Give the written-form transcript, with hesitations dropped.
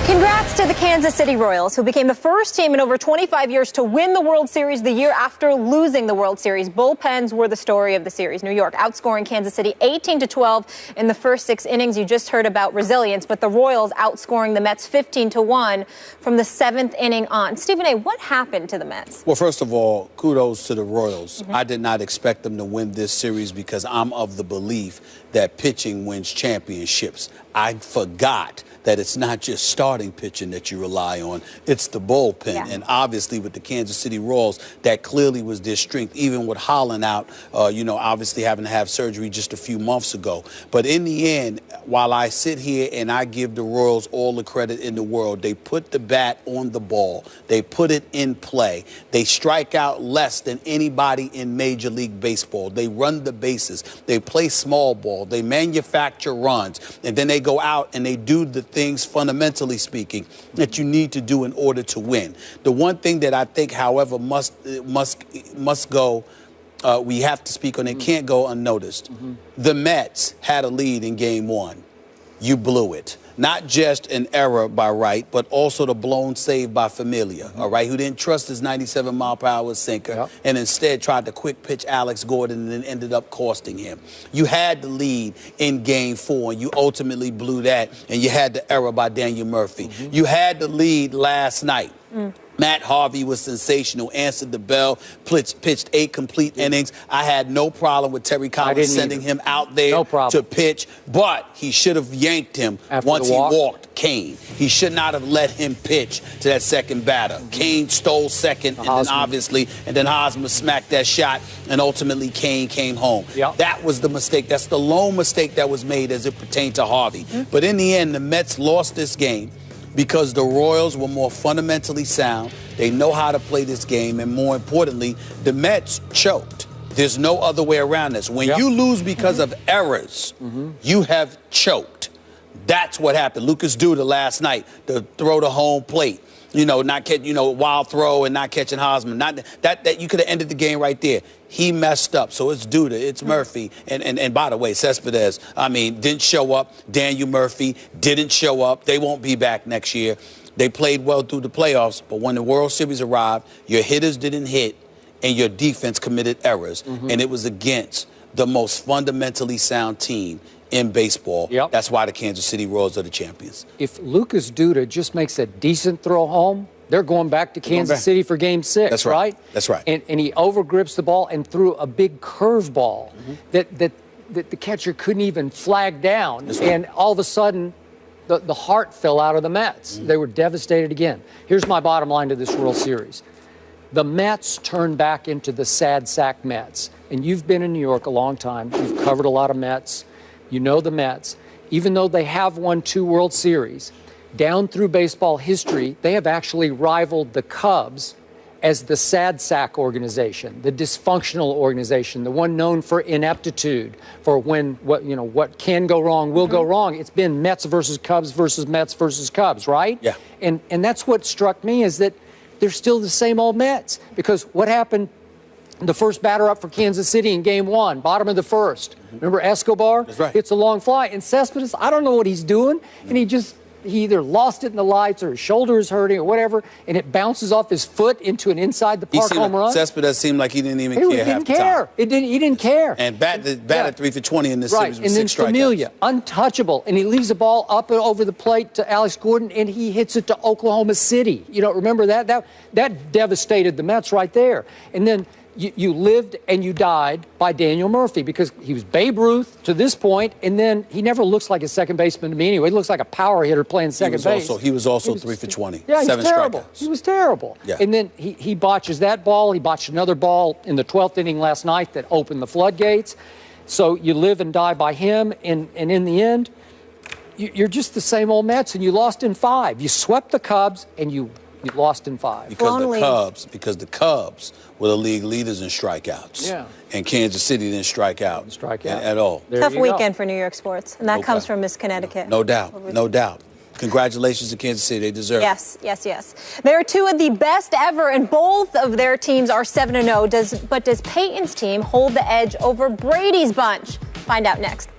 Congrats to the Kansas City Royals, who became the first team in over 25 years to win the World Series the year after losing the World Series. Bullpens were the story of the series. New York outscoring Kansas City 18-12 in the first 6 innings. You just heard about resilience, but the Royals outscoring the Mets 15-1 from the 7th inning on. Stephen A., what happened to the Mets? Well, first of all, kudos to the Royals. I did not expect them to win this series because I'm of the belief that pitching wins championships. I forgot that it's not just starting pitching that you rely on, it's the bullpen. Yeah. And obviously with the Kansas City Royals, that clearly was their strength, even with Holland out, obviously having to have surgery just a few months ago. But in the end, while I sit here and I give the Royals all the credit in the world, they put the bat on the ball. They put it in play. They strike out less than anybody in Major League Baseball. They run the bases. They play small ball. They manufacture runs. And then they go out and they do the things, fundamentally speaking, that you need to do in order to win. The one thing that I think, however, must go, we have to speak on it, can't go unnoticed. The Mets had a lead in Game 1. You blew it. Not just an error by Wright, but also the blown save by Familia, all right, who didn't trust his 97-mile-per-hour sinker and instead tried to quick pitch Alex Gordon and then ended up costing him. You had the lead in Game 4, and you ultimately blew that, and you had the error by Daniel Murphy. You had the lead last night. Matt Harvey was sensational, answered the bell, pitched 8 complete innings. I had no problem with Terry Collins sending him out there to pitch, but he should have yanked him once he walked Kane. He should not have let him pitch to that second batter. Kane stole second, and then obviously, and then Hosmer smacked that shot, and ultimately Kane came home. That was the mistake. That's the lone mistake that was made as it pertained to Harvey. But in the end, the Mets lost this game because the Royals were more fundamentally sound. They know how to play this game, and more importantly, the Mets choked. There's no other way around this. When you lose because of errors, you have choked. That's what happened. Lucas Duda last night, the throw to home plate. Not catch, wild throw and not catching Hosmer. That you could have ended the game right there. He messed up. So it's Duda, it's Murphy, and by the way, Cespedes, didn't show up. Daniel Murphy didn't show up. They won't be back next year. They played well through the playoffs, but when the World Series arrived, your hitters didn't hit and your defense committed errors, and it was against the most fundamentally sound team in baseball. That's why the Kansas City Royals are the champions. If Lucas Duda just makes a decent throw home, they're going back to Kansas City for Game 6, That's right? That's right. And he overgrips the ball and threw a big curveball that the catcher couldn't even flag down. And all of a sudden, the heart fell out of the Mets. They were devastated again. Here's my bottom line to this World Series. The Mets turned back into the sad sack Mets. And you've been in New York a long time. You've covered a lot of Mets. You know the Mets. Even though they have won 2 World Series, down through baseball history, they have actually rivaled the Cubs as the sad sack organization, the dysfunctional organization, the one known for ineptitude, for when what can go wrong will go wrong. It's been Mets versus Cubs versus Mets versus Cubs, right? Yeah. And that's what struck me, is that they're still the same old Mets. Because what happened? The first batter up for Kansas City in Game 1, bottom of the first. Remember Escobar? That's right. Hits a long fly. And Cespedes, I don't know what he's doing. And he either lost it in the lights or his shoulder is hurting or whatever, and it bounces off his foot into an inside the park home run. Cespedes seemed like he didn't even care half the time. He didn't care. And batted 3 for 20 in this series with 6 strikeouts. And then Familia, untouchable. And he leaves the ball up and over the plate to Alex Gordon, and he hits it to Oklahoma City. Remember that? That devastated the Mets right there. And then you lived and you died by Daniel Murphy, because he was Babe Ruth to this point, and then he never looks like a second baseman to me anyway. He looks like a power hitter playing second base. He was also 3 for 20. Yeah, 7 strikeouts. He was terrible. Yeah. And then he botches that ball. He botched another ball in the 12th inning last night that opened the floodgates. So you live and die by him, and in the end, you're just the same old Mets, and you lost in 5. You swept the Cubs, and you lost in 5. Because the Cubs were the league leaders in strikeouts. Yeah. And Kansas City didn't strike out at all. Tough weekend for New York sports, and that comes from Miss Connecticut. No doubt. No doubt. Congratulations to Kansas City. They deserve it. Yes. They're 2 of the best ever, and both of their teams are 7-0. But does Peyton's team hold the edge over Brady's bunch? Find out next.